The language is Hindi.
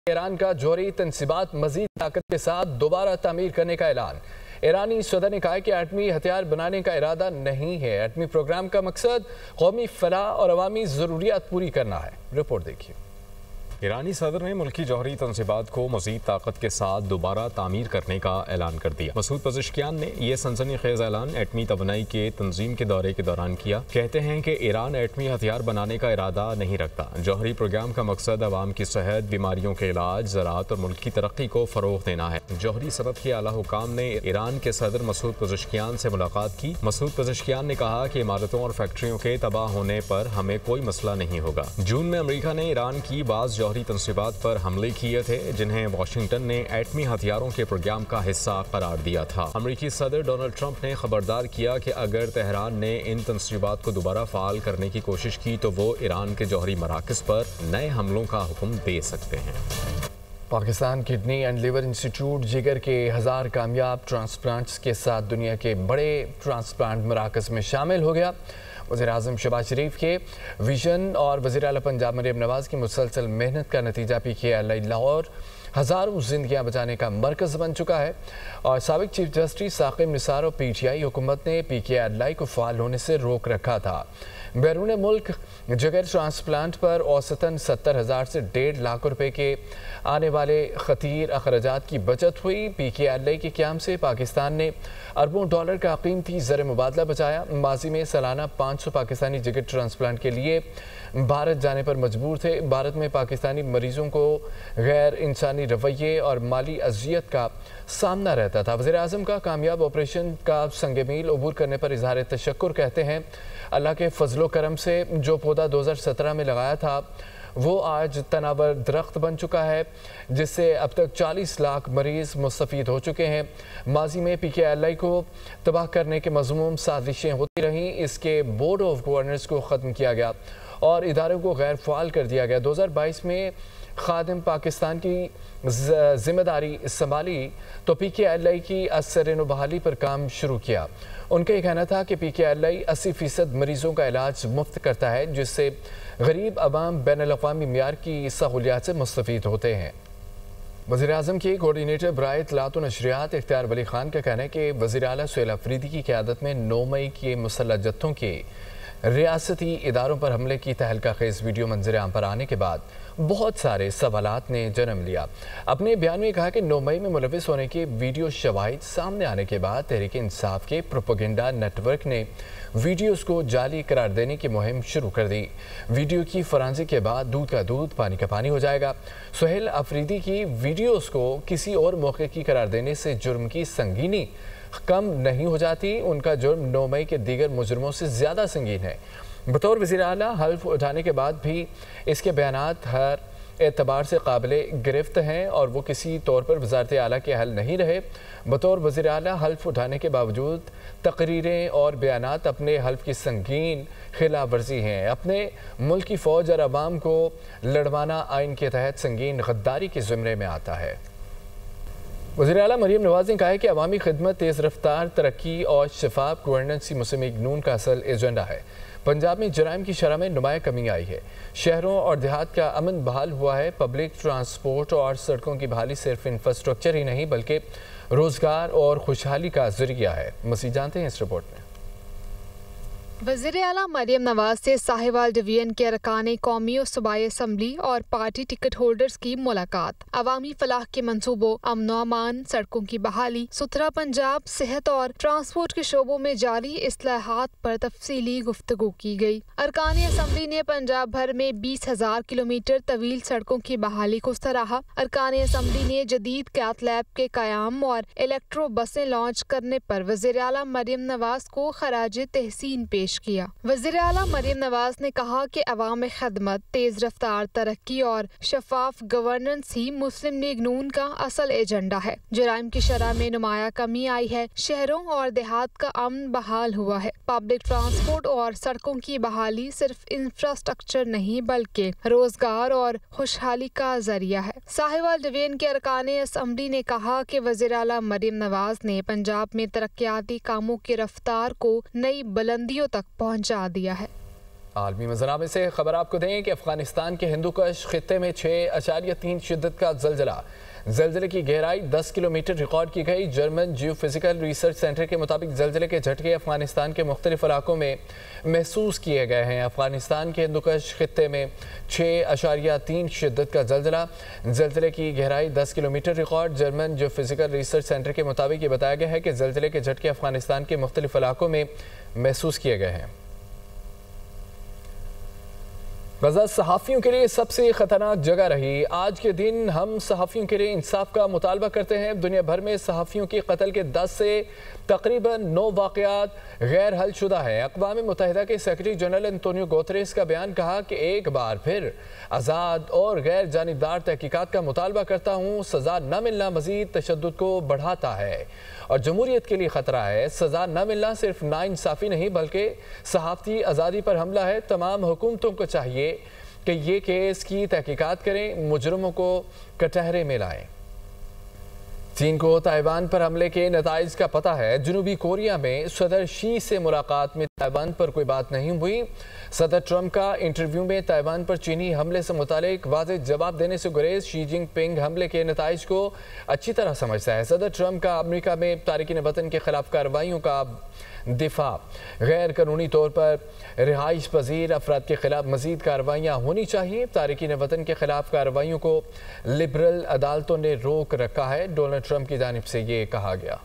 ईरान का जौहरी तंसीबात मजीद ताकत के साथ दोबारा तामीर करने का ऐलान। ईरानी सदर ने कहा कि एटमी हथियार बनाने का इरादा नहीं है। एटमी प्रोग्राम का मकसद कौमी फलाह और अवामी ज़रूरियात पूरी करना है। रिपोर्ट देखिए। ईरानी सदर ने मुल्की जौहरी तंसीबात को मजीद ताकत के साथ दोबारा तामीर करने का ऐलान कर दिया। मसूद पज़ेश्कियान ने यह सनसनीखेज ऐलान एटमी तवानाई के तंजीम के दौरे के दौरान किया। कहते हैं कि ईरान एटमी हथियार बनाने का इरादा नहीं रखता। जौहरी प्रोग्राम का मकसद अवाम की सेहत, बीमारियों के इलाज, ज़राअत और मुल्क की तरक्की को फ़रोग़ देना है। जौहरी सनद के आला हुकाम ने ईरान के सदर मसूद पज़ेश्कियान से मुलाकात की। मसूद पज़ेश्कियान ने कहा कि इमारतों और फैक्ट्रियों के तबाह होने पर हमें कोई मसला नहीं होगा। जून में अमरीका ने ईरान की बाज़ जौहरी तंसीबात पर हमले किए थे, जिन्हें वाशिंगटन ने एटमी हथियारों के प्रोग्राम का हिस्सा करार दिया था। अमरीकी सदर डोनाल्ड ट्रंप ने खबरदार किया कि अगर तेहरान ने इन तंसीबात को दोबारा फाल करने की कोशिश की तो वो ईरान के जौहरी मराकज़ पर नए हमलों का हुक्म दे सकते हैं। Pakistan kidney and liver institute जिगर के 1000 कामयाब ट्रांसप्लांट्स के साथ दुनिया के बड़े ट्रांसप्लांट मराकज़ में शामिल हो गया। वज़ीर-ए-आज़म शहबाज शरीफ के विजन और वज़ीर-ए-आला पंजाब मरियम नवाज़ की मुसलसल मेहनत का नतीजा PKI लाहौर हज़ारों जिंदगियां बचाने का मरकज़ बन चुका है। और साबिक चीफ जस्टिस साकिब निसार और PTI हुकूमत ने PKI को फ़ाल होने से रोक रखा था। बैरून मुल्क जिगर ट्रांसप्लांट पर औसतन 70,000 से 1.5 लाख रुपए के आने वाले खतीर अखराजात की बचत हुई। PKI के क़याम से पाकिस्तान ने अरबों डॉलर का कीमती ज़र मुबादला बचाया। माजी में सालाना 500 पाकिस्तानी जिगर ट्रांसप्लांट के लिए भारत जाने पर मजबूर थे। भारत में पाकिस्तानी मरीजों को गैर इंसानी रवैये और माली अजियत का सामना रहता था। वज़ीर-ए-आज़म का कामयाब ऑपरेशन का संग-मील अबूर करने पर इज़हार तशक्कुर। कहते हैं अल्लाह के फजलो करम से जो पौधा 2017 में लगाया था वो आज तनावर दरख्त बन चुका है, जिससे अब तक 40 लाख मरीज़ मुस्तफ़ीद हो चुके हैं। माजी में PKI को तबाह करने के मज़मूम साजिशें होती रहीं। इसके बोर्ड ऑफ गवर्नर्स को ख़त्म किया गया और इदारों को गैर फ़ाल कर दिया गया। 2022 में खादिम पाकिस्तान की जिम्मेदारी संभाली तो PKI की असर बहाली पर काम शुरू किया। उनका यह कहना था कि PKI 80% मरीज़ों का इलाज मुफ्त करता है, जिससे गरीब अवाम बैनुल-अक़वामी मियार की सहूलियात से मुस्तफ़ीद होते हैं। वज़ीर-ए-आज़म के कोऑर्डिनेटर बराए इत्तलात व नशरियात इख्तियार वली खान का कहना है कि वज़ीर-ए-आला सुहेल अफरीदी की क़यादत में 9 मई के मुसल्लह जत्थों के रियासती इदारों पर हमले की तहलका खेज़ वीडियो मंजर आम पर आने के बाद बहुत सारे सवालात ने जन्म लिया। अपने बयान में कहा कि 9 मई में मुलविस होने के वीडियो शवाहिद सामने आने के बाद तहरीक इंसाफ के प्रोपेगेंडा नेटवर्क ने वीडियोस को जाली करार देने की मुहिम शुरू कर दी। वीडियो की फरांसी के बाद दूध का दूध पानी का पानी हो जाएगा। सुहेल अफरीदी की वीडियोस को किसी और मौके की करार देने से जुर्म की संगीनी कम नहीं हो जाती। उनका जुर्म 9 मई के दीगर मुजरमों से ज़्यादा संगीन है। बतौर वज़ीर आला हल्फ उठाने के बाद भी इसके बयानात हर एतबार से काबिले गिरफ्त हैं और वो किसी तौर पर वज़ारत आला के हल नहीं रहे। बतौर वज़ीर आला हल्फ उठाने के बावजूद तकरीरें और बयानात अपने हल्फ की संगीन खिलाफ वर्जी हैं। अपने मुल्क की फ़ौज और अवाम को लड़वाना आइन के तहत संगीन गद्दारी के ज़िम्मे में आता है। वज़ीर आला मरियम नवाज़ ने कहा है कि अवामी खिदमत, तेज़ रफ्तार तरक्की और शफाफ गवर्नेंस ही मुस्लिम लीग नून का असल एजेंडा है। पंजाब में जराइम की शरह में नुमाया कमी आई है। शहरों और देहात का अमन बहाल हुआ है। पब्लिक ट्रांसपोर्ट और सड़कों की बहाली सिर्फ इंफ्रास्ट्रक्चर ही नहीं बल्कि रोज़गार और खुशहाली का जरिया है। मज़ीद जानते हैं इस रिपोर्ट में। वज़ीर-ए-आला मरियम नवाज से साहिवाल डिवीजन के अरकान कौमी और सूबाई असम्बली और पार्टी टिकट होल्डर्स की मुलाकात। अवामी फलाह के मंसूबों, अमन अमान, सड़कों की बहाली, सुथरा पंजाब, सेहत और ट्रांसपोर्ट के शोबों में जारी इस्लाहात पर तफसीली गुफ्तगू की गई। अरकान असम्बली ने पंजाब भर में 20,000 किलोमीटर तवील सड़कों की बहाली को सराहा। अरकान असम्बली ने जदीद कैथ लैब के क़याम और इलेक्ट्रो बसें लॉन्च करने पर वज़ीर-ए-आला मरियम नवाज को खराज तहसीन पेश किया। वज़ीर-ए-आला मरियम नवाज ने कहा कि अवाम खिदमत, तेज रफ्तार तरक्की और शफाफ गवर्नेंस ही मुस्लिम लीग नून का असल एजेंडा है। जराइम की शरह में नुमाया कमी आई है। शहरों और देहात का अमन बहाल हुआ है। पब्लिक ट्रांसपोर्ट और सड़कों की बहाली सिर्फ इंफ्रास्ट्रक्चर नहीं बल्कि रोजगार और खुशहाली का जरिया है। साहिवाल डिवीजन के अरकान असम्बली ने कहा कि वज़ीर-ए-आला मरियम नवाज ने पंजाब में तरक्याती कामों की रफ्तार को नई बुलंदियों तक पहुंचा दिया है। आलमी मंजरामे से खबर आपको दें कि अफगानिस्तान के हिंदुकुश खित्ते में 6.3 शिद्दत का जलजला। जलजले की गहराई 10 किलोमीटर रिकॉर्ड की गई। जर्मन जियोफिजिकल रिसर्च सेंटर के मुताबिक जलजले के झटके अफगानिस्तान के मुख्तलिफ इलाकों में महसूस किए गए हैं। अफगानिस्तान के हिंदुकुश खित्ते में 6.3 शिद्दत का जलजला। जलजले की गहराई 10 kilometre record. German geophysical research centre के मुताबिक ये बताया गया है कि जलजले के झटके अफगानिस्तान के मुख्तलिफ इलाकों में महसूस किए गए हैं। गजा सहाफ़ियों के लिए सबसे ख़तरनाक जगह रही। आज के दिन हम सहाफ़ियों के लिए इंसाफ का मुतालबा करते हैं। दुनिया भर में सहाफ़ियों की कत्ल के 10 से तकरीबन 9 वाक़यात गैर हल शुदा है। अक़वाम मुत्तहिदा के सेक्रेटरी जनरल एंटोनियो गुतेरेस का बयान कहा कि एक बार फिर आज़ाद और गैर जानिबदार तहकीकात का मुतालबा करता हूँ। सज़ा न मिलना मज़ीद तशद्दुद को बढ़ाता है और जमहूरियत के लिए ख़तरा है। सज़ा न मिलना सिर्फ नाइंसाफ़ी नहीं बल्कि सहाफ़ती आज़ादी पर हमला है। तमाम हुकूमतों को चाहिए कि ये केस की तहकीकात करें, मुजरमों को कटहरे में लाएं। चीन को ताइवान पर हमले के नताइज का पता है। जनूबी कोरिया में सदर शी से मुलाकात में ताइवान पर कोई बात नहीं हुई। सदर ट्रंप का इंटरव्यू में ताइवान पर चीनी हमले से मुतालिक वाज़ेह जवाब देने से गुरेज। शी जिनपिंग हमले के नताइज को अच्छी तरह समझता है। सदर ट्रंप का अमेरिका में तारिकीन वतन के खिलाफ कार्रवाइयों का दिफा। गैर कानूनी तौर पर रिहाइश पजीर अफराद के खिलाफ मजीद कार्रवाइयाँ होनी चाहिए। तारिकीन वतन के खिलाफ कार्रवाइयों को लिबरल अदालतों ने रोक रखा है। डोनाल्ड ट्रंप की जानिब से ये कहा गया।